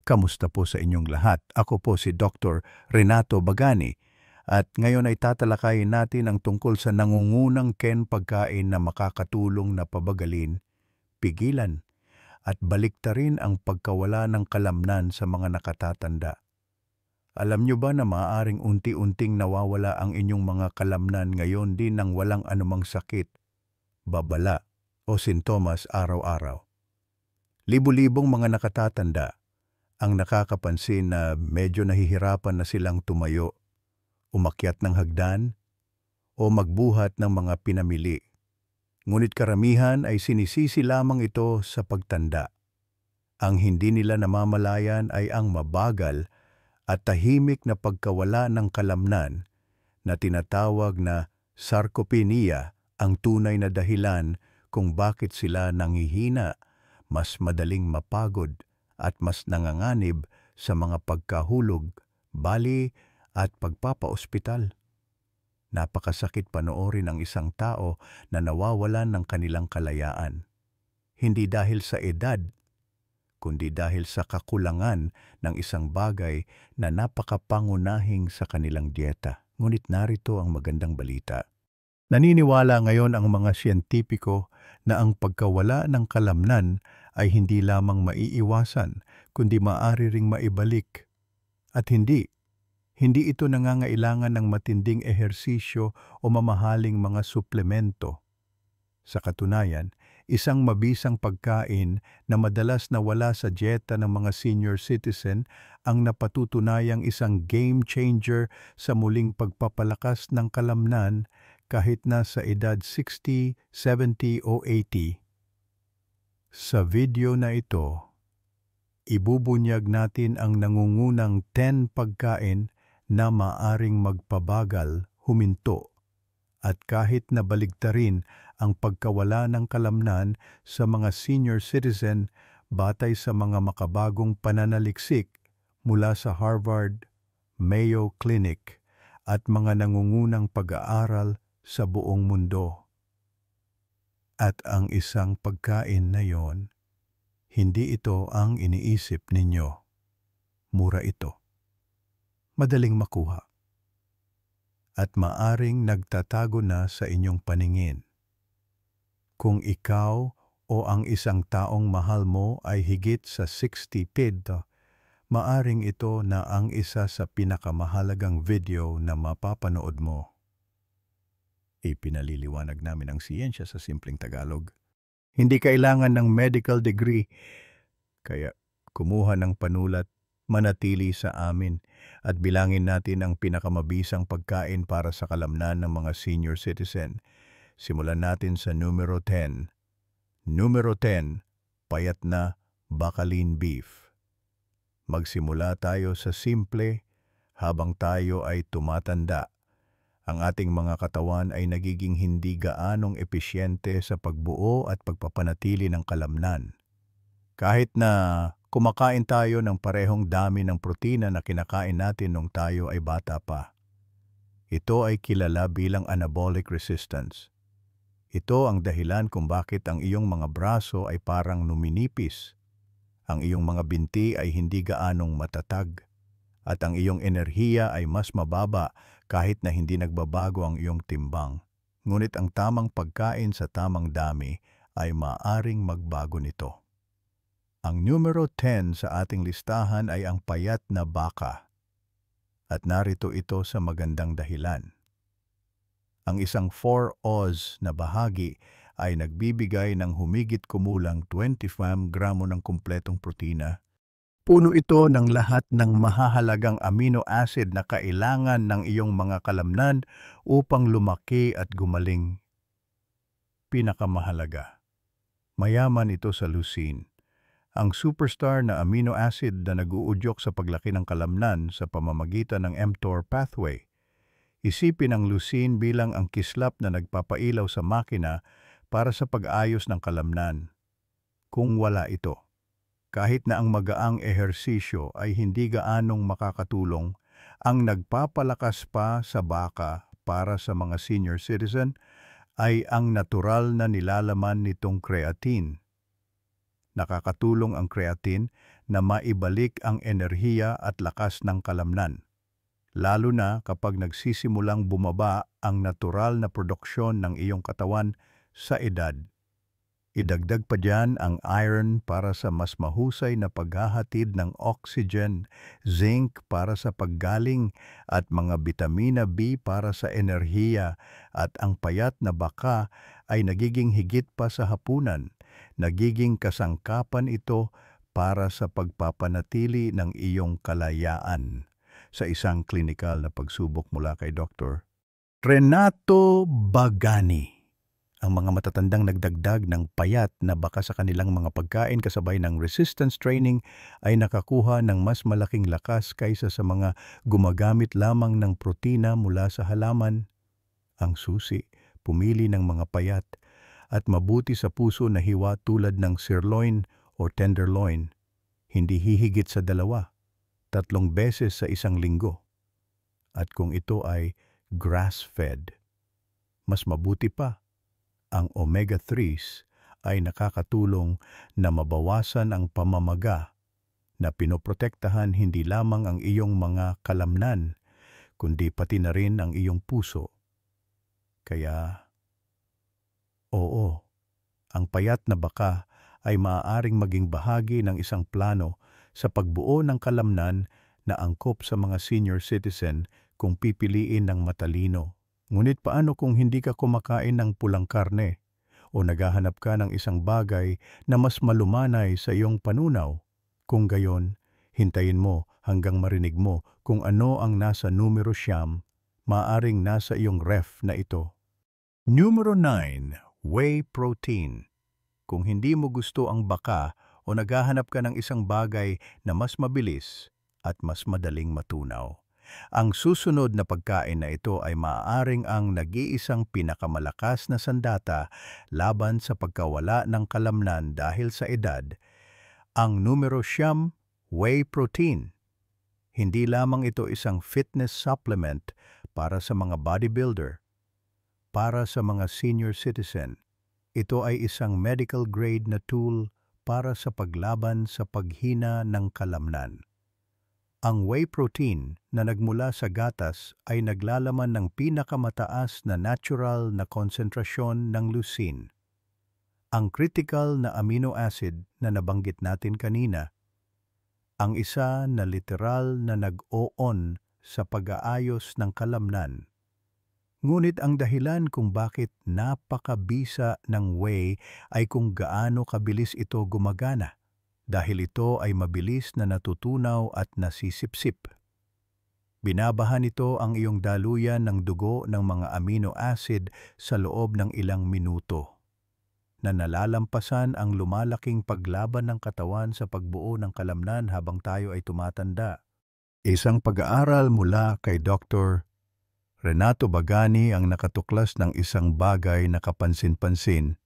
Kamusta po sa inyong lahat? Ako po si Dr. Renato Bagani at ngayon ay tatalakayin natin ang tungkol sa nangungunang pagkain na makakatulong na pabagalin, pigilan at baliktarin ang pagkawala ng kalamnan sa mga nakatatanda. Alam nyo ba na maaaring unti-unting nawawala ang inyong mga kalamnan ngayon din nang walang anumang sakit, babala o sintomas araw-araw? Libu-libong mga nakatatanda ang nakakapansin na medyo nahihirapan na silang tumayo, umakyat ng hagdan, o magbuhat ng mga pinamili. Ngunit karamihan ay sinisisi lamang ito sa pagtanda. Ang hindi nila namamalayan ay ang mabagal at tahimik na pagkawala ng kalamnan na tinatawag na sarcopenia, ang tunay na dahilan kung bakit sila nanghihina, mas madaling mapagod at mas nanganganib sa mga pagkahulog, bali at pagpapaospital. Napakasakit panoorin ang isang tao na nawawalan ng kanilang kalayaan. Hindi dahil sa edad, kundi dahil sa kakulangan ng isang bagay na napakapangunahing sa kanilang dieta. Ngunit narito ang magandang balita. Naniniwala ngayon ang mga siyentipiko na ang pagkawala ng kalamnan ay hindi lamang maiiwasan, kundi maaari ring maibalik. At hindi ito nangangailangan ng matinding ehersisyo o mamahaling mga suplemento. Sa katunayan, isang mabisang pagkain na madalas nawala sa dieta ng mga senior citizen ang napatutunayang isang game changer sa muling pagpapalakas ng kalamnan kahit na sa edad 60, 70 o 80. Sa video na ito, ibubunyag natin ang nangungunang 10 pagkain na maaring magpabagal, huminto, at kahit na baligtarin ang pagkawala ng kalamnan sa mga senior citizen batay sa mga makabagong pananaliksik mula sa Harvard, Mayo Clinic at mga nangungunang pag-aaral sa buong mundo. At ang isang pagkain na yon, hindi ito ang iniisip ninyo. Mura ito. Madaling makuha. At maaring nagtatago na sa inyong paningin. Kung ikaw o ang isang taong mahal mo ay higit sa 60 PID, maaring ito na ang isa sa pinakamahalagang video na mapapanood mo. Ipinaliliwanag namin ang siyensya sa simpleng Tagalog. Hindi kailangan ng medical degree, kaya kumuha ng panulat, manatili sa amin at bilangin natin ang pinakamabisang pagkain para sa kalamnan ng mga senior citizen. Simulan natin sa numero 10. Numero 10, payat na bacaline beef. Magsimula tayo sa simple habang tayo ay tumatanda. Ang ating mga katawan ay nagiging hindi gaanong episyente sa pagbuo at pagpapanatili ng kalamnan. Kahit na kumakain tayo ng parehong dami ng protina na kinakain natin nung tayo ay bata pa. Ito ay kilala bilang anabolic resistance. Ito ang dahilan kung bakit ang iyong mga braso ay parang numinipis, ang iyong mga binti ay hindi gaanong matatag, at ang iyong enerhiya ay mas mababa kahit na hindi nagbabago ang iyong timbang. Ngunit ang tamang pagkain sa tamang dami ay maaring magbago nito. Ang numero 10 sa ating listahan ay ang payat na baka. At narito ito sa magandang dahilan. Ang isang 4 oz na bahagi ay nagbibigay ng humigit kumulang 25 gramo ng kumpletong protina. Puno ito ng lahat ng mahahalagang amino acid na kailangan ng iyong mga kalamnan upang lumaki at gumaling. Pinakamahalaga, mayaman ito sa leucine, ang superstar na amino acid na nag-uudyok sa paglaki ng kalamnan sa pamamagitan ng mTOR pathway. Isipin ang leucine bilang ang kislap na nagpapailaw sa makina para sa pag-ayos ng kalamnan. Kung wala ito, kahit na ang magaang ehersisyo ay hindi gaanong makakatulong, ang nagpapalakas pa sa baka para sa mga senior citizen ay ang natural na nilalaman nitong creatine. Nakakatulong ang creatine na maibalik ang enerhiya at lakas ng kalamnan, lalo na kapag nagsisimulang bumaba ang natural na produksyon ng iyong katawan sa edad. Idagdag pa diyan ang iron para sa mas mahusay na paghahatid ng oxygen, zinc para sa paggaling at mga bitamina B para sa enerhiya, at ang payat na baka ay nagiging higit pa sa hapunan. Nagiging kasangkapan ito para sa pagpapanatili ng iyong kalayaan. Sa isang klinikal na pagsubok mula kay Dr. Renato Bagani, ang mga matatandang nagdagdag ng payat na baka sa kanilang mga pagkain kasabay ng resistance training ay nakakuha ng mas malaking lakas kaysa sa mga gumagamit lamang ng protina mula sa halaman. Ang susi, pumili ng mga payat at mabuti sa puso na hiwa tulad ng sirloin o tenderloin. Hindi hihigit sa 2-3 beses sa isang linggo. At kung ito ay grass-fed, mas mabuti pa. Ang omega-3s ay nakakatulong na mabawasan ang pamamaga na pinoprotektahan hindi lamang ang iyong mga kalamnan, kundi pati na rin ang iyong puso. Kaya, oo, ang payat na baka ay maaaring maging bahagi ng isang plano sa pagbuo ng kalamnan na angkop sa mga senior citizen kung pipiliin ng matalino. Ngunit paano kung hindi ka kumakain ng pulang karne o naghahanap ka ng isang bagay na mas malumanay sa iyong panunaw? Kung gayon, hintayin mo hanggang marinig mo kung ano ang nasa numero 9, maaring nasa iyong ref na ito. Numero 9, whey protein. Kung hindi mo gusto ang baka o naghahanap ka ng isang bagay na mas mabilis at mas madaling matunaw, ang susunod na pagkain na ito ay maaaring ang nag-iisang pinakamalakas na sandata laban sa pagkawala ng kalamnan dahil sa edad. Ang numero 9, whey protein. Hindi lamang ito isang fitness supplement para sa mga bodybuilder, para sa mga senior citizen. Ito ay isang medical grade na tool para sa paglaban sa paghina ng kalamnan. Ang whey protein na nagmula sa gatas ay naglalaman ng pinakamataas na natural na konsentrasyon ng leucine, ang critical na amino acid na nabanggit natin kanina, ang isa na literal na nag-o-on sa pag-aayos ng kalamnan. Ngunit ang dahilan kung bakit napakabisa ng whey ay kung gaano kabilis ito gumagana. Dahil ito ay mabilis na natutunaw at nasisipsip. Binabahan ito ang iyong daluyan ng dugo ng mga amino acid sa loob ng ilang minuto, na nalalampasan ang lumalaking paglaban ng katawan sa pagbuo ng kalamnan habang tayo ay tumatanda. Isang pag-aaral mula kay Dr. Renato Bagani ang nakatuklas ng isang bagay na kapansin-pansin.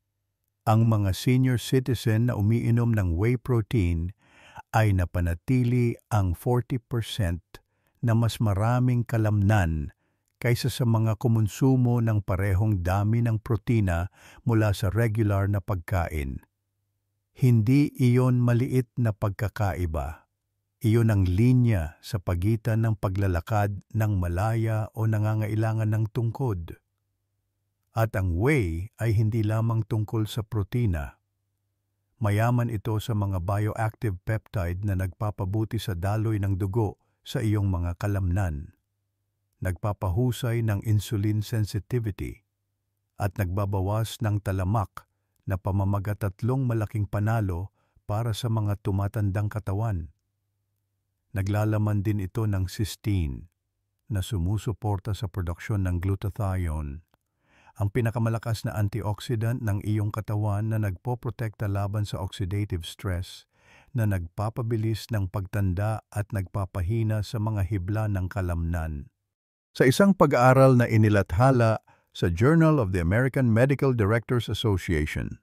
Ang mga senior citizen na umiinom ng whey protein ay napanatili ang 40% na mas maraming kalamnan kaysa sa mga kumonsumo ng parehong dami ng protina mula sa regular na pagkain. Hindi iyon maliit na pagkakaiba. Iyon ang linya sa pagitan ng paglalakad ng malaya o nangangailangan ng tungkod. At ang whey ay hindi lamang tungkol sa protina. Mayaman ito sa mga bioactive peptide na nagpapabuti sa daloy ng dugo sa iyong mga kalamnan, nagpapahusay ng insulin sensitivity, at nagbabawas ng talamak na pamamagatatlong malaking panalo para sa mga tumatandang katawan. Naglalaman din ito ng cysteine na sumusuporta sa produksyon ng glutathione, ang pinakamalakas na antioxidant ng iyong katawan na nagpoprotekta laban sa oxidative stress, na nagpapabilis ng pagtanda at nagpapahina sa mga hibla ng kalamnan. Sa isang pag-aaral na inilathala sa Journal of the American Medical Directors Association,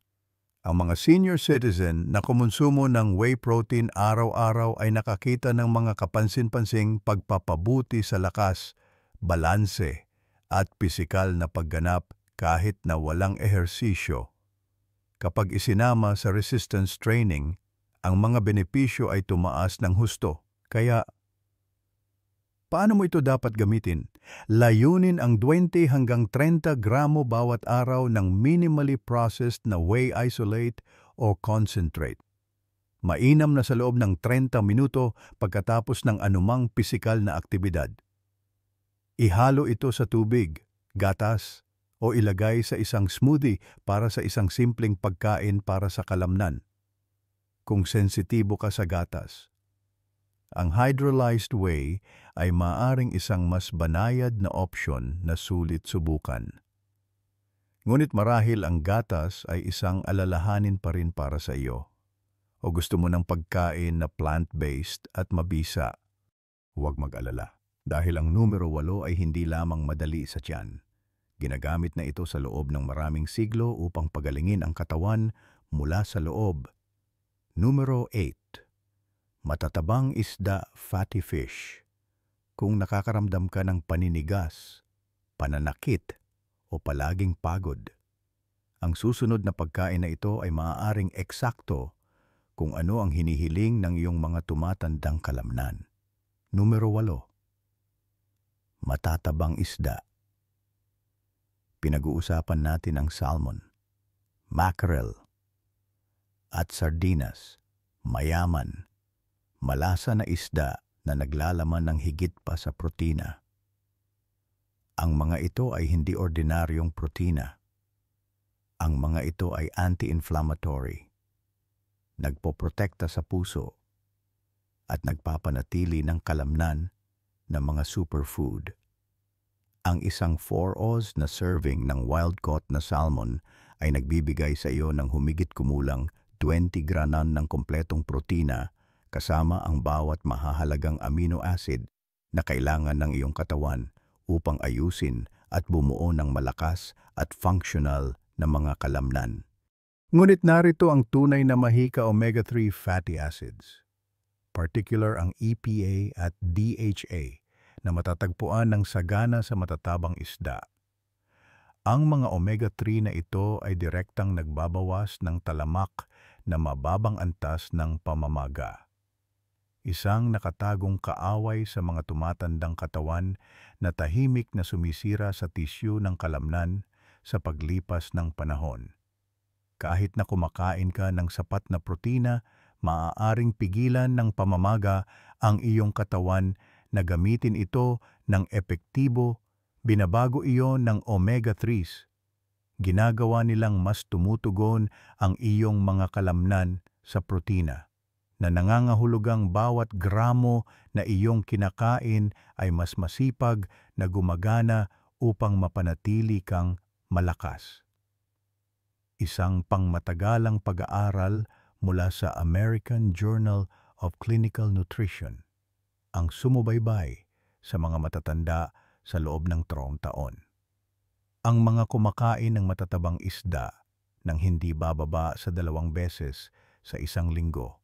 ang mga senior citizen na kumonsumo ng whey protein araw-araw ay nakakita ng mga kapansin-pansing pagpapabuti sa lakas, balanse, at pisikal na pagganap kahit na walang ehersisyo. Kapag isinama sa resistance training, Ang mga benepisyo ay tumaas ng husto. Kaya, paano mo ito dapat gamitin? Layunin ang 20 hanggang 30 gramo bawat araw ng minimally processed na whey isolate o concentrate. Mainam na sa loob ng 30 minuto pagkatapos ng anumang pisikal na aktibidad. Ihalo ito sa tubig, gatas, o ilagay sa isang smoothie para sa isang simpleng pagkain para sa kalamnan. Kung sensitibo ka sa gatas, ang hydrolyzed whey ay maaring isang mas banayad na opsyon na sulit subukan. Ngunit marahil ang gatas ay isang alalahanin pa rin para sa iyo. O gusto mo ng pagkain na plant-based at mabisa, huwag mag-alala. Dahil ang numero 8 ay hindi lamang madali sa tiyan. Ginagamit na ito sa loob ng maraming siglo upang pagalingin ang katawan mula sa loob. Numero 8. Matatabang isda, fatty fish. Kung nakakaramdam ka ng paninigas, pananakit, o palaging pagod, ang susunod na pagkain na ito ay maaaring eksakto kung ano ang hinihiling ng iyong mga tumatandang kalamnan. Numero 8. Matatabang isda. Pinag-uusapan natin ang salmon, mackerel, at sardinas. Mayaman, malasa na isda na naglalaman ng higit pa sa protina. Ang mga ito ay hindi ordinaryong protina. Ang mga ito ay anti-inflammatory, nagpoprotekta sa puso, at nagpapanatili ng kalamnan ng mga superfood. Ang isang 4 oz na serving ng wild-caught na salmon ay nagbibigay sa iyo ng humigit kumulang 20 granan ng kompletong protina kasama ang bawat mahahalagang amino acid na kailangan ng iyong katawan upang ayusin at bumuo ng malakas at functional na mga kalamnan. Ngunit narito ang tunay na mahika omega-3 fatty acids, particular ang EPA at DHA na matatagpuan ng sagana sa matatabang isda. Ang mga omega-3 na ito ay direktang nagbabawas ng talamak na mababang antas ng pamamaga. Isang nakatagong kaaway sa mga tumatandang katawan na tahimik na sumisira sa tisyu ng kalamnan sa paglipas ng panahon. Kahit na kumakain ka ng sapat na protina, maaaring pigilan ng pamamaga ang iyong katawan na gamitin ito ng epektibo. Binabago iyon ng omega-3s. Ginagawa nilang mas tumutugon ang iyong mga kalamnan sa protina, na nangangahulugang bawat gramo na iyong kinakain ay mas masipag na gumagana upang mapanatili kang malakas. Isang pangmatagalang pag-aaral mula sa American Journal of Clinical Nutrition ang sumubaybay sa mga matatanda sa loob ng 3 taon. Ang mga kumakain ng matatabang isda nang hindi bababa sa 2 beses sa isang linggo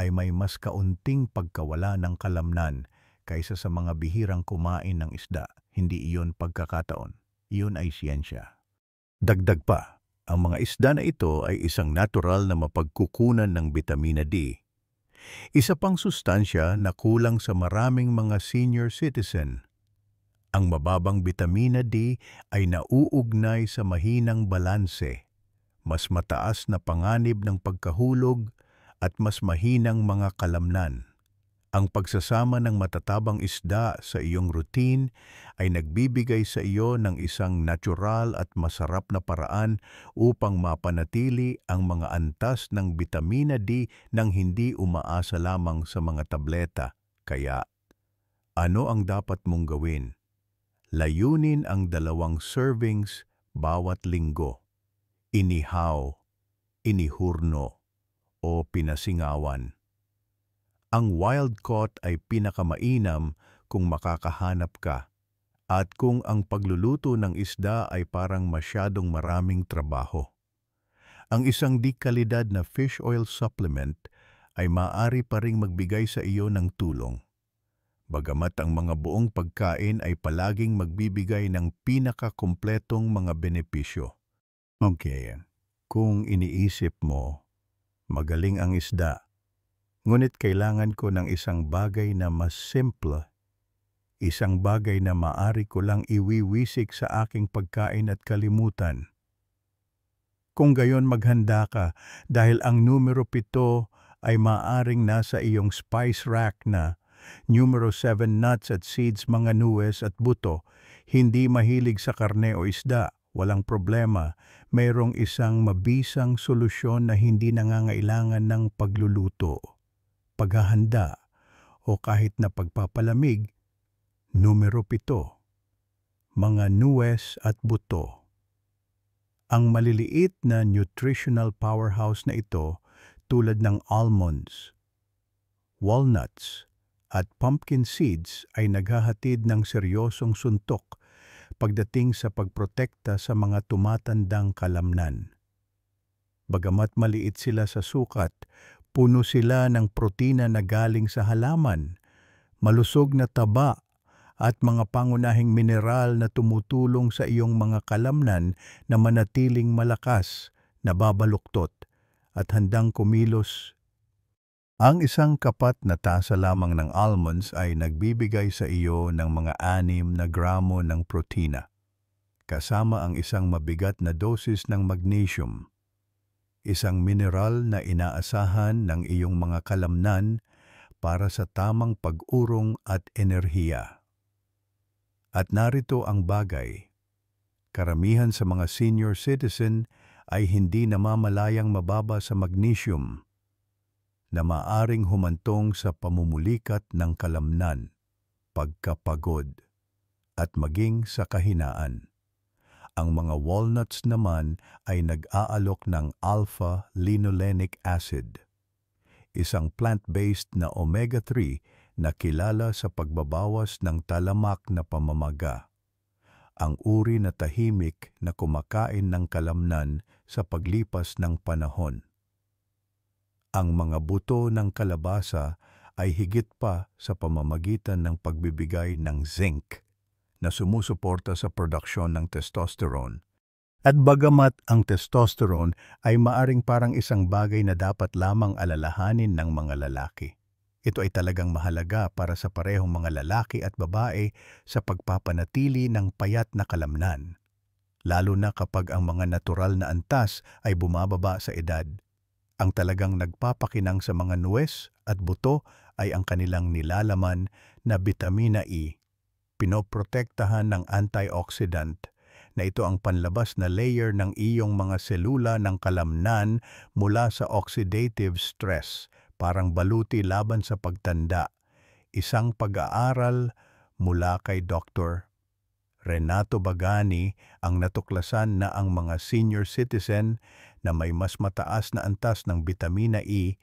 ay may mas kaunting pagkawala ng kalamnan kaysa sa mga bihirang kumain ng isda. Hindi iyon pagkakataon, iyon ay siyensya. Dagdag pa, ang mga isda na ito ay isang natural na mapagkukunan ng bitamina D. Isa pang sustansya na kulang sa maraming mga senior citizen. Ang mababang bitamina D ay nauugnay sa mahinang balanse, mas mataas na panganib ng pagkahulog at mas mahinang mga kalamnan. Ang pagsasama ng matatabang isda sa iyong routine ay nagbibigay sa iyo ng isang natural at masarap na paraan upang mapanatili ang mga antas ng bitamina D nang hindi umaasa lamang sa mga tableta. Kaya, ano ang dapat mong gawin? Layunin ang 2 servings bawat linggo. Inihaw, inihurno, o pinasingawan. Ang wild-caught ay pinakamainam kung makakahanap ka, at kung ang pagluluto ng isda ay parang masyadong maraming trabaho. Ang isang di-kalidad na fish oil supplement ay maaari pa ring magbigay sa iyo ng tulong. Bagamat ang mga buong pagkain ay palaging magbibigay ng pinakakumpletong mga benepisyo. Okay, kung iniisip mo, magaling ang isda, Ngunit kailangan ko ng isang bagay na mas simple, isang bagay na maari ko lang iwiwisik sa aking pagkain at kalimutan. Kung gayon maghanda ka dahil ang numero 7 ay maaring nasa iyong spice rack na. Numero 7 nuts at seeds, mga nuwes at buto. Hindi mahilig sa karne o isda, walang problema. Mayroong isang mabisang solusyon na hindi nangangailangan ng pagluluto, paghahanda o kahit na pagpapalamig. Numero 7, mga nuwes at buto. Ang maliliit na nutritional powerhouse na ito tulad ng almonds, walnuts, at pumpkin seeds ay naghahatid ng seryosong suntok pagdating sa pagprotekta sa mga tumatandang kalamnan. Bagamat maliit sila sa sukat, puno sila ng protina na galing sa halaman, malusog na taba at mga pangunahing mineral na tumutulong sa iyong mga kalamnan na manatiling malakas, nababaluktot at handang kumilos. Ang isang kapat na tasa lamang ng almonds ay nagbibigay sa iyo ng mga 6 na gramo ng protina, kasama ang isang mabigat na dosis ng magnesium, isang mineral na inaasahan ng iyong mga kalamnan para sa tamang pag-urong at enerhiya. At narito ang bagay, karamihan sa mga senior citizen ay hindi namamalayang mababa sa magnesium, na maaring humantong sa pamumulikat ng kalamnan, pagkapagod, at maging sa kahinaan. Ang mga walnuts naman ay nag-aalok ng alpha-linolenic acid, isang plant-based na omega-3 na kilala sa pagbabawas ng talamak na pamamaga, ang uri na tahimik na kumakain ng kalamnan sa paglipas ng panahon. Ang mga buto ng kalabasa ay higit pa sa pamamagitan ng pagbibigay ng zinc na sumusuporta sa produksyon ng testosterone. At bagamat ang testosterone ay maaring parang isang bagay na dapat lamang alalahanin ng mga lalaki, ito ay talagang mahalaga para sa parehong mga lalaki at babae sa pagpapanatili ng payat na kalamnan, lalo na kapag ang mga natural na antas ay bumababa sa edad. Ang talagang nagpapakinang sa mga nuwes at buto ay ang kanilang nilalaman na bitamina E. Pinoprotektahan ng antioxidant na ito ang panlabas na layer ng iyong mga selula ng kalamnan mula sa oxidative stress, parang baluti laban sa pagtanda. Isang pag-aaral mula kay Dr. Renato Bagani ang natuklasan na ang mga senior citizen na may mas mataas na antas ng bitamina E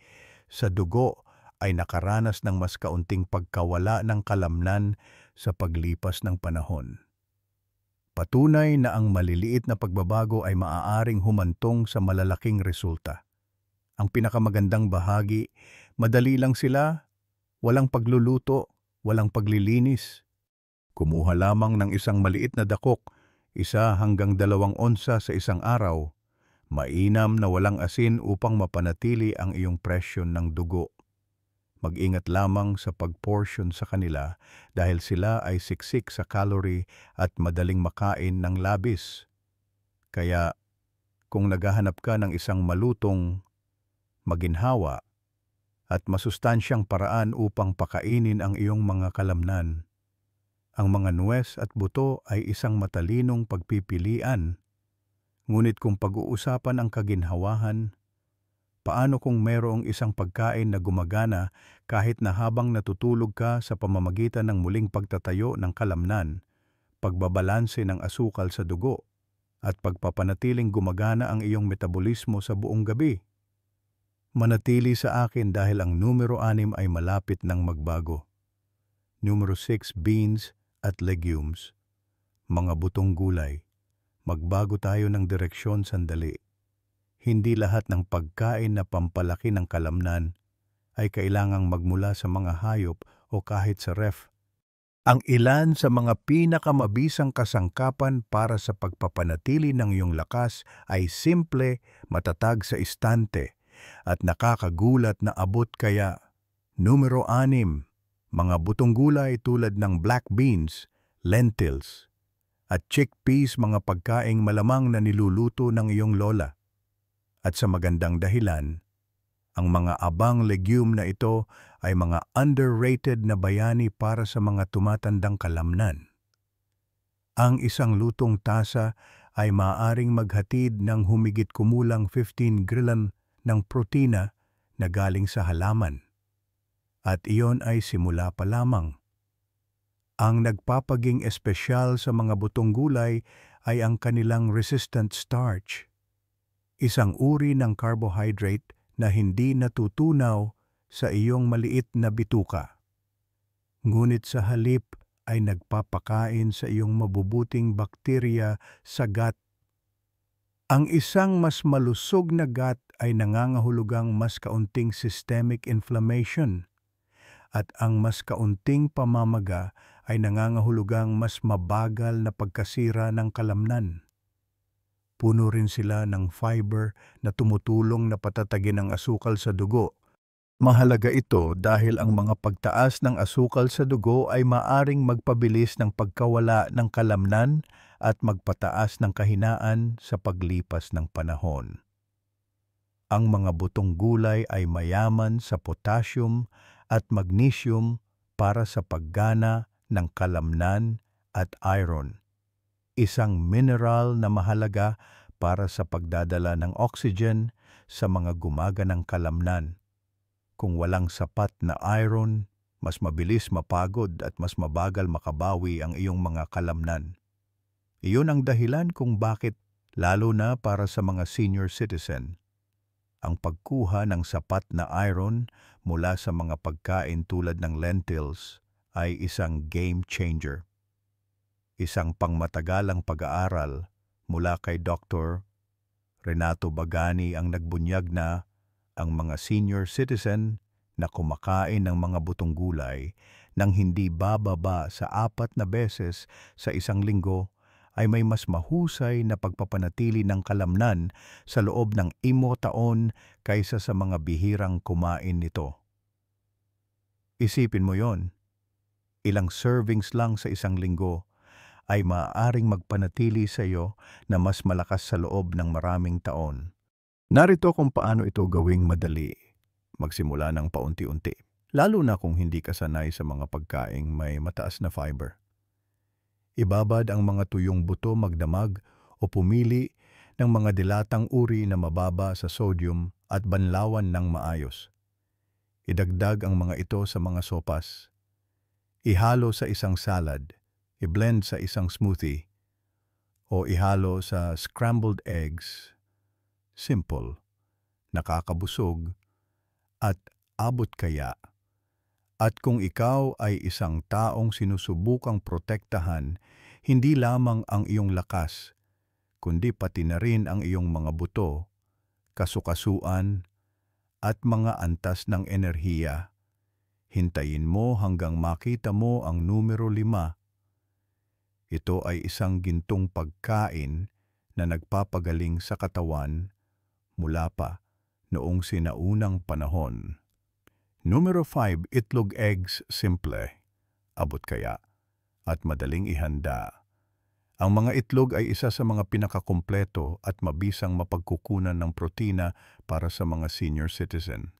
sa dugo ay nakaranas ng mas kaunting pagkawala ng kalamnan sa paglipas ng panahon. Patunay na ang maliliit na pagbabago ay maaaring humantong sa malalaking resulta. Ang pinakamagandang bahagi, madali lang sila, walang pagluluto, walang paglilinis. Kumuha lamang ng isang maliit na dakok, 1 hanggang 2 onsa sa isang araw, mainam na walang asin upang mapanatili ang iyong presyon ng dugo. Mag-ingat lamang sa pag-portion sa kanila dahil sila ay siksik sa calorie at madaling makain ng labis. Kaya kung naghahanap ka ng isang malutong, maginhawa at masustansyang paraan upang pakainin ang iyong mga kalamnan, ang mga nuwes at buto ay isang matalinong pagpipilian. Ngunit kung pag-uusapan ang kaginhawahan, paano kung mayroong isang pagkain na gumagana kahit na habang natutulog ka sa pamamagitan ng muling pagtatayo ng kalamnan, pagbabalanse ng asukal sa dugo, at pagpapanatiling gumagana ang iyong metabolismo sa buong gabi? Manatili sa akin dahil ang numero 6 ay malapit ng magbago. Numero 6, beans at legumes, mga butong gulay. Magbago tayo ng direksyon sandali. Hindi lahat ng pagkain na pampalaki ng kalamnan ay kailangang magmula sa mga hayop o kahit sa ref. Ang ilan sa mga pinakamabisang kasangkapan para sa pagpapanatili ng iyong lakas ay simple, matatag sa istante, at nakakagulat na abot, kaya Numero 6, mga butong gulay tulad ng black beans, lentils, at chickpeas, mga pagkaing malamang na niluluto ng iyong lola. At sa magandang dahilan, ang mga abang legume na ito ay mga underrated na bayani para sa mga tumatandang kalamnan. Ang isang lutong tasa ay maaaring maghatid ng humigit kumulang 15 grams ng protina na galing sa halaman. At iyon ay simula pa lamang. Ang nagpapaging espesyal sa mga butong gulay ay ang kanilang resistant starch, isang uri ng carbohydrate na hindi natutunaw sa iyong maliit na bituka. Ngunit sa halip ay nagpapakain sa iyong mabubuting bakterya sa gut. Ang isang mas malusog na gut ay nangangahulugang mas kaunting systemic inflammation, at ang mas kaunting pamamaga ay nangangahulugang mas mabagal na pagkasira ng kalamnan. Puno rin sila ng fiber na tumutulong na patatagin ang asukal sa dugo. Mahalaga ito dahil ang mga pagtaas ng asukal sa dugo ay maaring magpabilis ng pagkawala ng kalamnan at magpataas ng kahinaan sa paglipas ng panahon. Ang mga butong gulay ay mayaman sa potassium at magnesium para sa paggana ng kalamnan at iron, isang mineral na mahalaga para sa pagdadala ng oxygen sa mga gumaganang kalamnan. Kung walang sapat na iron, mas mabilis mapagod at mas mabagal makabawi ang iyong mga kalamnan. Iyon ang dahilan kung bakit, lalo na para sa mga senior citizen, ang pagkuha ng sapat na iron mula sa mga pagkain tulad ng lentils ay isang game changer. Isang pangmatagalang pag-aaral mula kay Dr. Renato Bagani ang nagbunyag na ang mga senior citizen na kumakain ng mga butong gulay nang hindi bababa sa 4 na beses sa isang linggo ay may mas mahusay na pagpapanatili ng kalamnan sa loob ng 5 taon kaysa sa mga bihirang kumain nito. Isipin mo yon, ilang servings lang sa isang linggo ay maaaring magpanatili sa iyo na mas malakas sa loob ng maraming taon. Narito kung paano ito gawing madali. Magsimula ng paunti-unti, lalo na kung hindi ka sanay sa mga pagkaing may mataas na fiber. Ibabad ang mga tuyong buto magdamag o pumili ng mga dilatang uri na mababa sa sodium at banlawan ng maayos. Idagdag ang mga ito sa mga sopas. Ihalo sa isang salad, i-blend sa isang smoothie, o ihalo sa scrambled eggs. Simple, nakakabusog, at abot kaya. At kung ikaw ay isang taong sinusubukang protektahan, hindi lamang ang iyong lakas, kundi pati na rin ang iyong mga buto, kasukasuan, at mga antas ng enerhiya, hintayin mo hanggang makita mo ang numero 5. Ito ay isang gintong pagkain na nagpapagaling sa katawan mula pa noong sinaunang panahon. Numero 5, itlog eggs simple, abot kaya, at madaling ihanda. Ang mga itlog ay isa sa mga pinakakumpleto at mabisang mapagkukunan ng protina para sa mga senior citizen.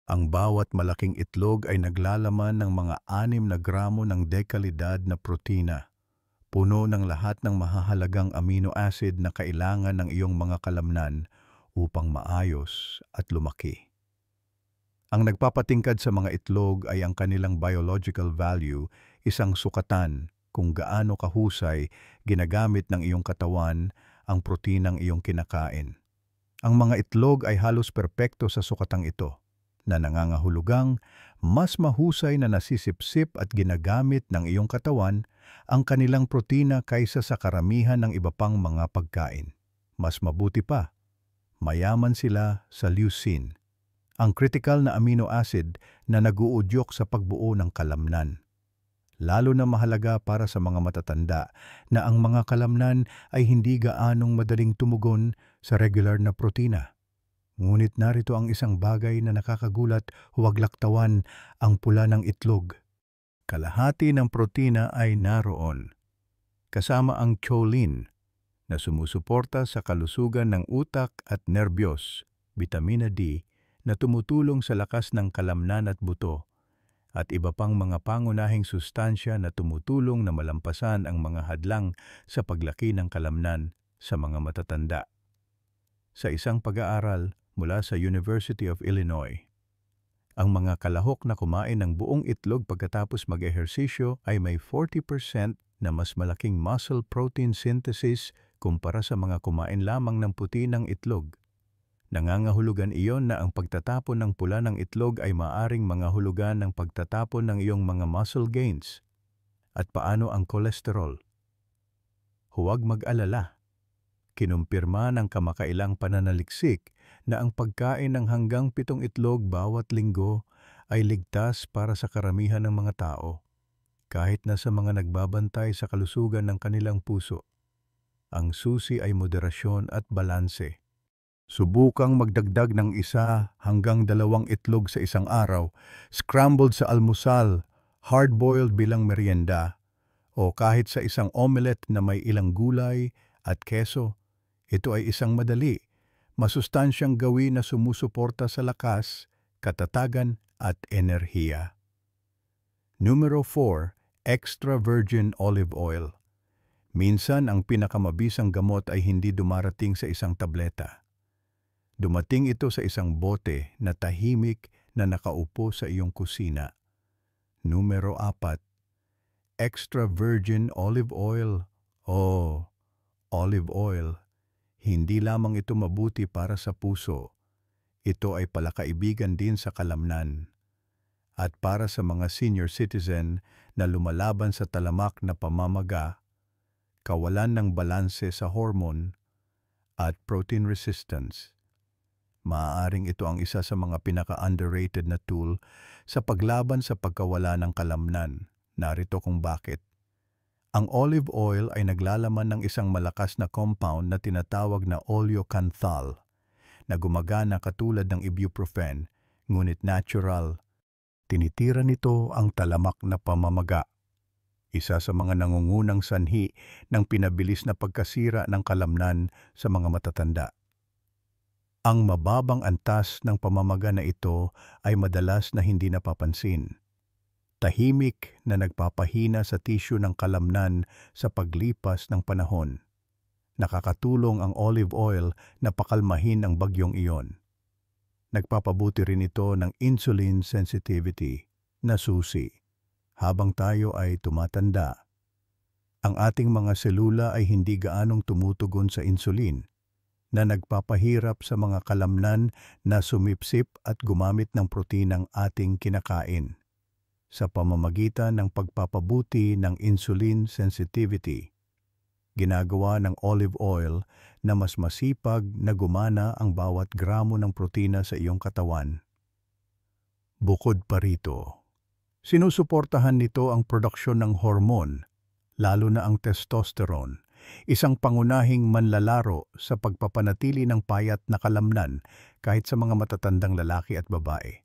Ang bawat malaking itlog ay naglalaman ng mga 6 na gramo ng dekalidad na protina, puno ng lahat ng mahahalagang amino acid na kailangan ng iyong mga kalamnan upang maayos at lumaki. Ang nagpapatingkad sa mga itlog ay ang kanilang biological value, isang sukatan kung gaano kahusay ginagamit ng iyong katawan ang protinang iyong kinakain. Ang mga itlog ay halos perpekto sa sukatang ito, na nangangahulugang mas mahusay na nasisipsip at ginagamit ng iyong katawan ang kanilang protina kaysa sa karamihan ng iba pang mga pagkain. Mas mabuti pa, mayaman sila sa leucine, ang critical na amino acid na nag-uudyok sa pagbuo ng kalamnan. Lalo na mahalaga para sa mga matatanda na ang mga kalamnan ay hindi gaanong madaling tumugon sa regular na protina. Ngunit narito ang isang bagay na nakakagulat, huwag laktawan ang pula ng itlog. Kalahati ng protina ay naroon, kasama ang choline na sumusuporta sa kalusugan ng utak at nerbiyos, bitamina D na tumutulong sa lakas ng kalamnan at buto, at iba pang mga pangunahing sustansya na tumutulong na malampasan ang mga hadlang sa paglaki ng kalamnan sa mga matatanda. Sa isang pag-aaral mula sa University of Illinois, ang mga kalahok na kumain ng buong itlog pagkatapos mag-ehersisyo ay may 40% na mas malaking muscle protein synthesis kumpara sa mga kumain lamang ng puti ng itlog. Nangangahulugan iyon na ang pagtatapon ng pula ng itlog ay maaring mangahulugan ng pagtatapon ng iyong mga muscle gains. At paano ang kolesterol? Huwag mag-alala. Kinumpirma ng kamakailang pananaliksik na ang pagkain ng hanggang 7 itlog bawat linggo ay ligtas para sa karamihan ng mga tao, kahit na sa mga nagbabantay sa kalusugan ng kanilang puso. Ang susi ay moderasyon at balanse. Subukang magdagdag ng 1 hanggang 2 itlog sa isang araw, scrambled sa almusal, hard-boiled bilang merienda, o kahit sa isang omelette na may ilang gulay at keso. Ito ay isang madali, masustansyang gawin na sumusuporta sa lakas, katatagan at enerhiya. Numero 4, extra virgin olive oil. Minsan ang pinakamabisang gamot ay hindi dumarating sa isang tableta. Dumating ito sa isang bote na tahimik na nakaupo sa iyong kusina. Numero 4, extra virgin olive oil. Oh, olive oil. Hindi lamang ito mabuti para sa puso. Ito ay palakaibigan din sa kalamnan. At para sa mga senior citizen na lumalaban sa talamak na pamamaga, kawalan ng balanse sa hormone, at protein resistance. Maaaring ito ang isa sa mga pinaka-underrated na tool sa paglaban sa pagkawala ng kalamnan. Narito kung bakit. Ang olive oil ay naglalaman ng isang malakas na compound na tinatawag na oleocanthal, na gumagana katulad ng ibuprofen, ngunit natural. Tinitira nito ang talamak na pamamaga, isa sa mga nangungunang sanhi ng pinabilis na pagkasira ng kalamnan sa mga matatanda. Ang mababang antas ng pamamaga na ito ay madalas na hindi napapansin. Tahimik na nagpapahina sa tisyu ng kalamnan sa paglipas ng panahon. Nakakatulong ang olive oil na pakalmahin ang bagyong iyon. Nagpapabuti rin ito ng insulin sensitivity na susi. Habang tayo ay tumatanda, ang ating mga selula ay hindi gaanong tumutugon sa insulin, na nagpapahirap sa mga kalamnan na sumipsip at gumamit ng proteinang ating kinakain. Sa pamamagitan ng pagpapabuti ng insulin sensitivity, ginagawa ng olive oil na mas masipag na gumana ang bawat gramo ng protina sa iyong katawan. Bukod pa rito, sinusuportahan nito ang produksyon ng hormone, lalo na ang testosterone, isang pangunahing manlalaro sa pagpapanatili ng payat na kalamnan kahit sa mga matatandang lalaki at babae.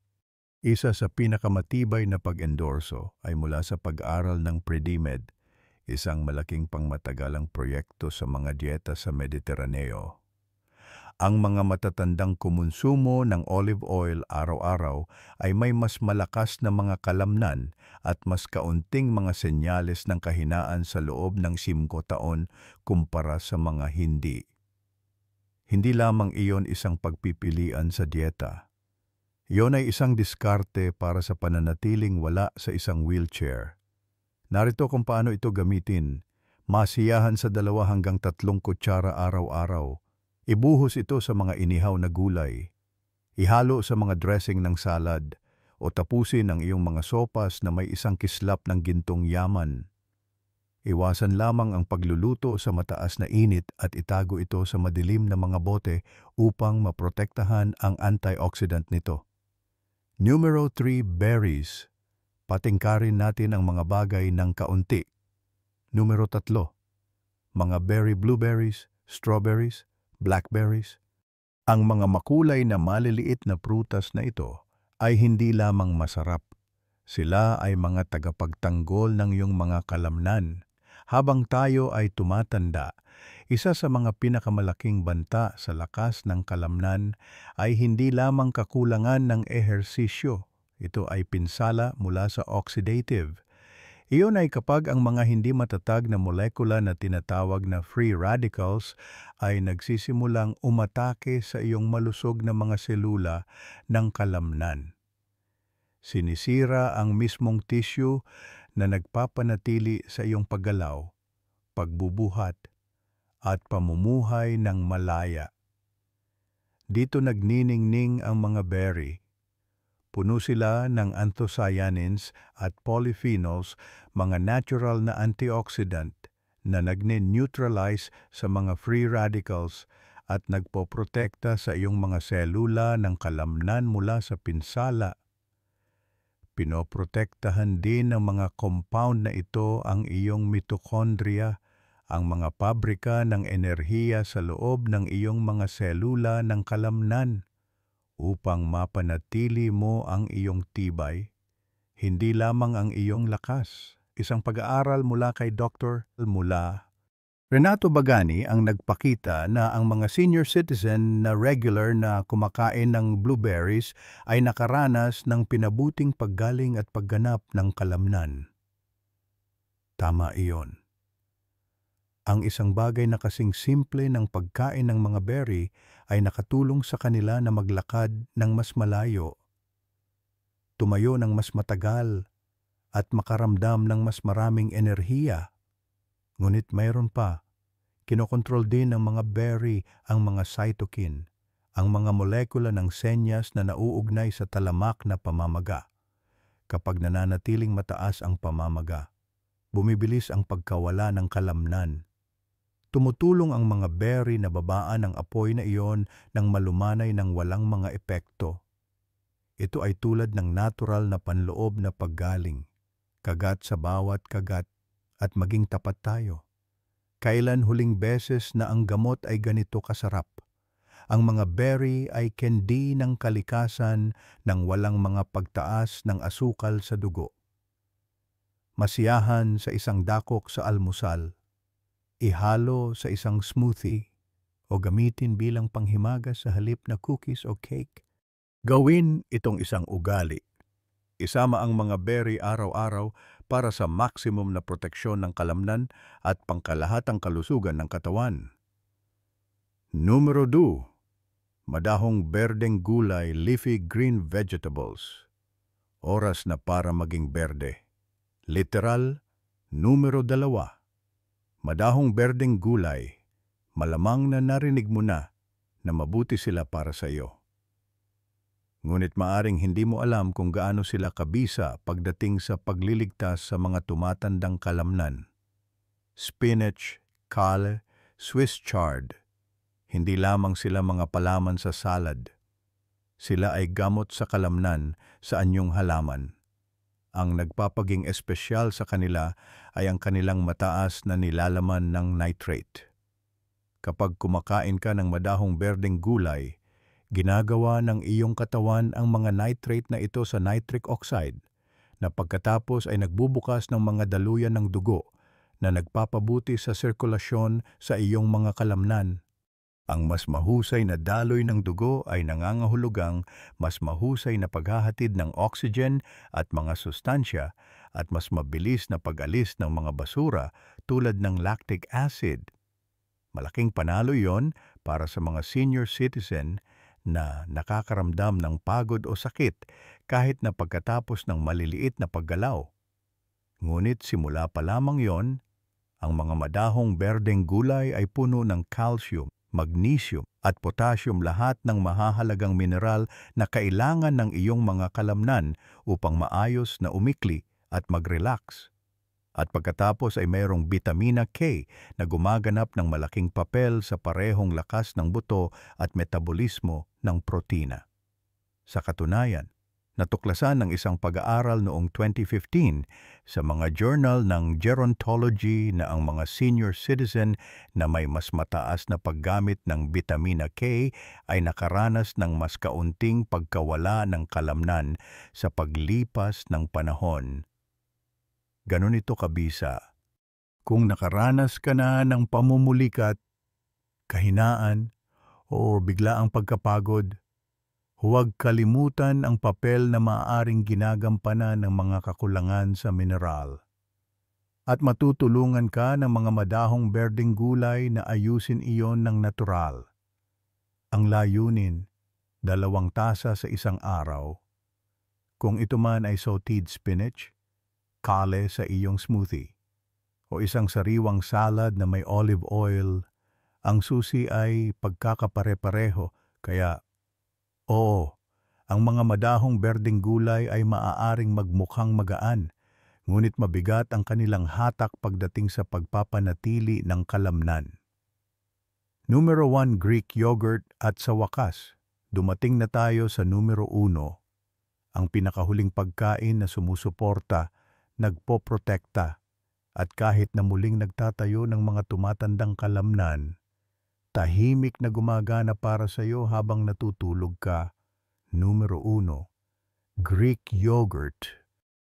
Isa sa pinakamatibay na pag-endorso ay mula sa pag-aral ng Predimed, isang malaking pangmatagalang proyekto sa mga dieta sa Mediteraneo. Ang mga matatandang kumonsumo ng olive oil araw-araw ay may mas malakas na mga kalamnan at mas kaunting mga senyales ng kahinaan sa loob ng 5 taon kumpara sa mga hindi. Hindi lamang iyon isang pagpipilian sa dieta. Iyon ay isang diskarte para sa pananatiling wala sa isang wheelchair. Narito kung paano ito gamitin. Masiyahan sa 2 hanggang 3 kutsara araw-araw. Ibuhos ito sa mga inihaw na gulay. Ihalo sa mga dressing ng salad o tapusin ang iyong mga sopas na may isang kislap ng gintong yaman. Iwasan lamang ang pagluluto sa mataas na init at itago ito sa madilim na mga bote upang maprotektahan ang antioxidant nito. Numero 3, berries. Patingkarin natin ang mga bagay ng kaunti. Numero 3, mga berry blueberries, strawberries, blackberries. Ang mga makulay na maliliit na prutas na ito ay hindi lamang masarap. Sila ay mga tagapagtanggol ng iyong mga kalamnan. Habang tayo ay tumatanda, isa sa mga pinakamalaking banta sa lakas ng kalamnan ay hindi lamang kakulangan ng ehersisyo. Ito ay pinsala mula sa oxidative. Iyon ay kapag ang mga hindi matatag na molekula na tinatawag na free radicals ay nagsisimulang umatake sa iyong malusog na mga selula ng kalamnan. Sinisira ang mismong tissue na nagpapanatili sa iyong paggalaw, pagbubuhat, at pamumuhay ng malaya. Dito nagniningning ang mga berry. Puno sila ng anthocyanins at polyphenols, mga natural na antioxidant na nagne-neutralize sa mga free radicals at nagpoprotekta sa iyong mga selula ng kalamnan mula sa pinsala. Pinoprotektahan din ng mga compound na ito ang iyong mitochondria, ang mga pabrika ng enerhiya sa loob ng iyong mga selula ng kalamnan, upang mapanatili mo ang iyong tibay, hindi lamang ang iyong lakas. Isang pag-aaral mula kay Dr. Renato Bagani ang nagpakita na ang mga senior citizen na regular na kumakain ng blueberries ay nakaranas ng pinabuting paggaling at pagganap ng kalamnan. Tama iyon. Ang isang bagay na kasing simple ng pagkain ng mga berry ay nakatulong sa kanila na maglakad ng mas malayo, tumayo ng mas matagal, at makaramdam ng mas maraming enerhiya. Ngunit mayroon pa, kinokontrol din ng mga berry ang mga cytokine, ang mga molekula ng senyas na nauugnay sa talamak na pamamaga. Kapag nananatiling mataas ang pamamaga, bumibilis ang pagkawala ng kalamnan. Tumutulong ang mga berry na babaan ang apoy na iyon ng malumanay ng walang mga epekto. Ito ay tulad ng natural na panloob na paggaling, kagat sa bawat kagat, at maging tapat tayo. Kailan huling beses na ang gamot ay ganito kasarap? Ang mga berry ay candy ng kalikasan ng walang mga pagtaas ng asukal sa dugo. Masiyahan sa isang dakok sa almusal, ihalo sa isang smoothie, o gamitin bilang panghimagas sa halip na cookies o cake. Gawin itong isang ugali. Isama ang mga berry araw-araw para sa maximum na proteksyon ng kalamnan at pangkalahatang kalusugan ng katawan. Numero 2. Madahong berdeng gulay, leafy green vegetables. Oras na para maging berde. Literal, numero 2. Madahong berdeng gulay, malamang na narinig mo na mabuti sila para sa iyo. Ngunit maaring hindi mo alam kung gaano sila kabisa pagdating sa pagliligtas sa mga tumatandang kalamnan. Spinach, kale, Swiss chard. Hindi lamang sila mga palaman sa salad. Sila ay gamot sa kalamnan sa anyong halaman. Ang nagpapaging espesyal sa kanila ay ang kanilang mataas na nilalaman ng nitrate. Kapag kumakain ka ng madahong berdeng gulay, ginagawa ng iyong katawan ang mga nitrate na ito sa nitric oxide, na pagkatapos ay nagbubukas ng mga daluyan ng dugo na nagpapabuti sa sirkulasyon sa iyong mga kalamnan. Ang mas mahusay na daloy ng dugo ay nangangahulugang mas mahusay na paghahatid ng oxygen at mga sustansya at mas mabilis na pag-alis ng mga basura tulad ng lactic acid. Malaking panalo yon para sa mga senior citizen na nakakaramdam ng pagod o sakit kahit na pagkatapos ng maliliit na paggalaw. Ngunit simula pa lamang yon, ang mga madahong berdeng gulay ay puno ng calcium, magnesium at potassium, lahat ng mahahalagang mineral na kailangan ng iyong mga kalamnan upang maayos na umikli at mag-relax. At pagkatapos ay mayroong vitamina K na gumaganap ng malaking papel sa parehong lakas ng buto at metabolismo ng protina. Sa katunayan, Natuklasan ng isang pag-aaral noong 2015 sa mga journal ng gerontology na ang mga senior citizen na may mas mataas na paggamit ng bitamina K ay nakaranas ng mas kaunting pagkawala ng kalamnan sa paglipas ng panahon. Ganon ito kabisa. Kung nakaranas ka na ng pamumulikat, kahinaan, o biglaang pagkapagod, huwag kalimutan ang papel na maaaring ginagampanan ng mga kakulangan sa mineral. At matutulungan ka ng mga madahong berdeng gulay na ayusin iyon ng natural. Ang layunin, 2 tasa sa isang araw. Kung ito man ay sauteed spinach, kale sa iyong smoothie, o isang sariwang salad na may olive oil, ang susi ay pagkakapare-pareho. Kaya oo, ang mga madahong berdeng gulay ay maaaring magmukhang magaan, ngunit mabigat ang kanilang hatak pagdating sa pagpapanatili ng kalamnan. Numero 1, Greek yogurt, at sa wakas, dumating na tayo sa numero 1, ang pinakahuling pagkain na sumusuporta, nagpoprotekta, at kahit na muling nagtatayo ng mga tumatandang kalamnan, tahimik na gumagana para sa iyo habang natutulog ka. Numero 1, Greek yogurt.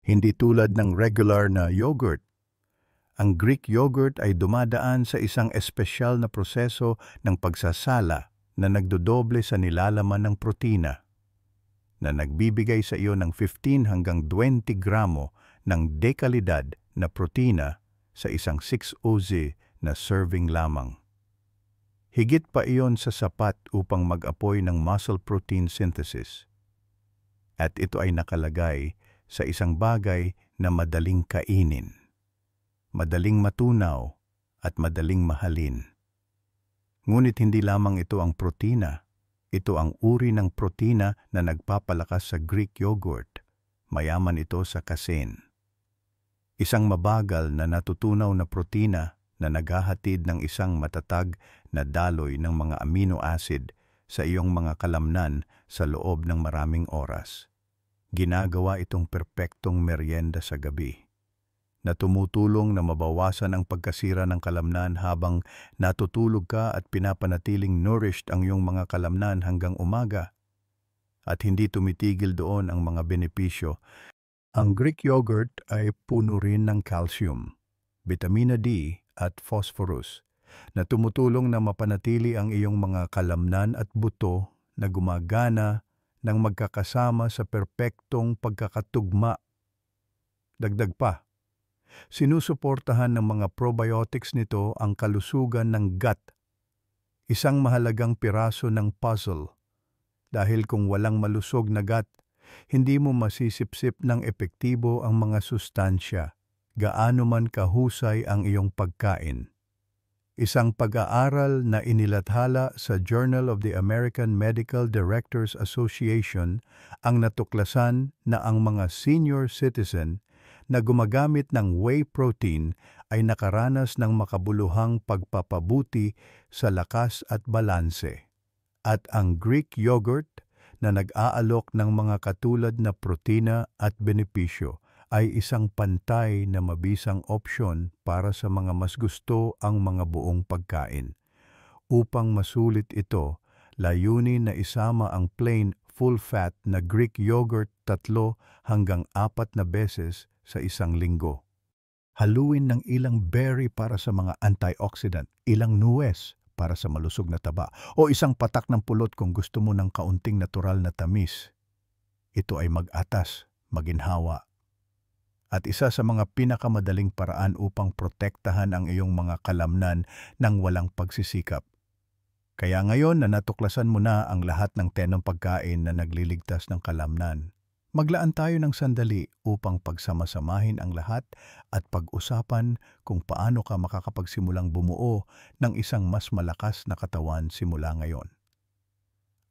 Hindi tulad ng regular na yogurt. Ang Greek yogurt ay dumadaan sa isang espesyal na proseso ng pagsasala na nagdodoble sa nilalaman ng protina, na nagbibigay sa iyo ng 15 hanggang 20 gramo ng dekalidad na protina sa isang 6 oz na serving lamang. Higit pa iyon sa sapat upang mag-apoy ng muscle protein synthesis. At ito ay nakalagay sa isang bagay na madaling kainin, madaling matunaw, at madaling mahalin. Ngunit hindi lamang ito ang protina, ito ang uri ng protina na nagpapalakas sa Greek yogurt. Mayaman ito sa casein, isang mabagal na natutunaw na protina na naghahatid ng isang matatag na daloy ng mga amino acid sa iyong mga kalamnan sa loob ng maraming oras. Ginagawa itong perpektong merienda sa gabi, na tumutulong na mabawasan ang pagkasira ng kalamnan habang natutulog ka at pinapanatiling nourished ang iyong mga kalamnan hanggang umaga. At hindi tumitigil doon ang mga benepisyo. Ang Greek yogurt ay puno rin ng calcium, vitamina D, at phosphorus, na tumutulong na mapanatili ang iyong mga kalamnan at buto na gumagana ng magkakasama sa perpektong pagkakatugma. Dagdag pa, sinusuportahan ng mga probiotics nito ang kalusugan ng gut, isang mahalagang piraso ng puzzle, dahil kung walang malusog na gut, hindi mo masisipsip ng epektibo ang mga sustansya, gaano man kahusay ang iyong pagkain. Isang pag-aaral na inilathala sa Journal of the American Medical Directors Association ang natuklasan na ang mga senior citizen na gumagamit ng whey protein ay nakaranas ng makabuluhang pagpapabuti sa lakas at balanse. At ang Greek yogurt na nag-aalok ng mga katulad na protina at benepisyo ay isang pantay na mabisang opsyon para sa mga mas gusto ang mga buong pagkain. Upang masulit ito, layunin na isama ang plain full-fat na Greek yogurt 3 hanggang 4 na beses sa isang linggo. Haluin ng ilang berry para sa mga antioxidant, ilang nuwes para sa malusog na taba, o isang patak ng pulot kung gusto mo ng kaunting natural na tamis. Ito ay mag-atas, maginhawa, at isa sa mga pinakamadaling paraan upang protektahan ang iyong mga kalamnan ng walang pagsisikap. Kaya ngayon na natuklasan mo na ang lahat ng tenong pagkain na nagliligtas ng kalamnan, maglaan tayo ng sandali upang pagsamasamahin ang lahat at pag-usapan kung paano ka makakapagsimulang bumuo ng isang mas malakas na katawan simula ngayon.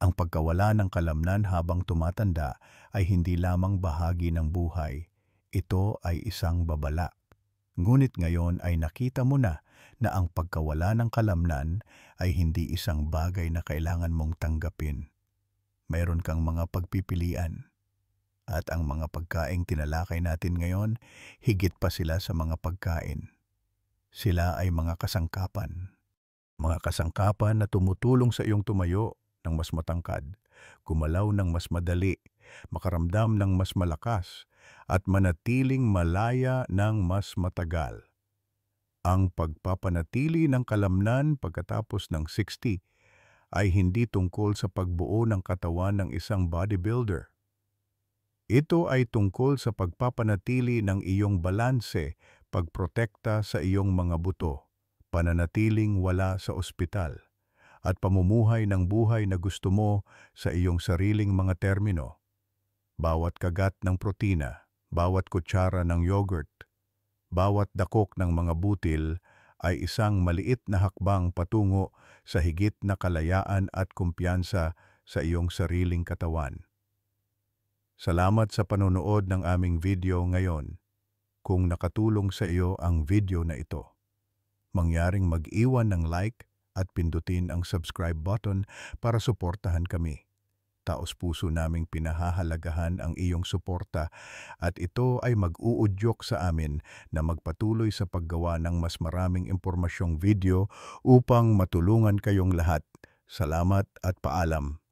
Ang pagkawala ng kalamnan habang tumatanda ay hindi lamang bahagi ng buhay. Ito ay isang babala. Ngunit ngayon ay nakita mo na ang pagkawala ng kalamnan ay hindi isang bagay na kailangan mong tanggapin. Mayroon kang mga pagpipilian. At ang mga pagkaing tinalakay natin ngayon, higit pa sila sa mga pagkain. Sila ay mga kasangkapan. Mga kasangkapan na tumutulong sa iyong tumayo ng mas matangkad, gumalaw ng mas madali, makaramdam ng mas malakas, at manatiling malaya ng mas matagal. Ang pagpapanatili ng kalamnan pagkatapos ng 60 ay hindi tungkol sa pagbuo ng katawan ng isang bodybuilder. Ito ay tungkol sa pagpapanatili ng iyong balanse, pagprotekta sa iyong mga buto, pananatiling wala sa ospital, at pamumuhay ng buhay na gusto mo sa iyong sariling mga termino. Bawat kagat ng protina, bawat kutsara ng yogurt, bawat dakok ng mga butil ay isang maliit na hakbang patungo sa higit na kalayaan at kumpiyansa sa iyong sariling katawan. Salamat sa panonood ng aming video ngayon. Kung nakatulong sa iyo ang video na ito, mangyaring mag-iwan ng like at pindutin ang subscribe button para suportahan kami. Taos-puso naming pinahahalagahan ang iyong suporta at ito ay mag-uudyok sa amin na magpatuloy sa paggawa ng mas maraming impormasyong video upang matulungan kayong lahat. Salamat at paalam.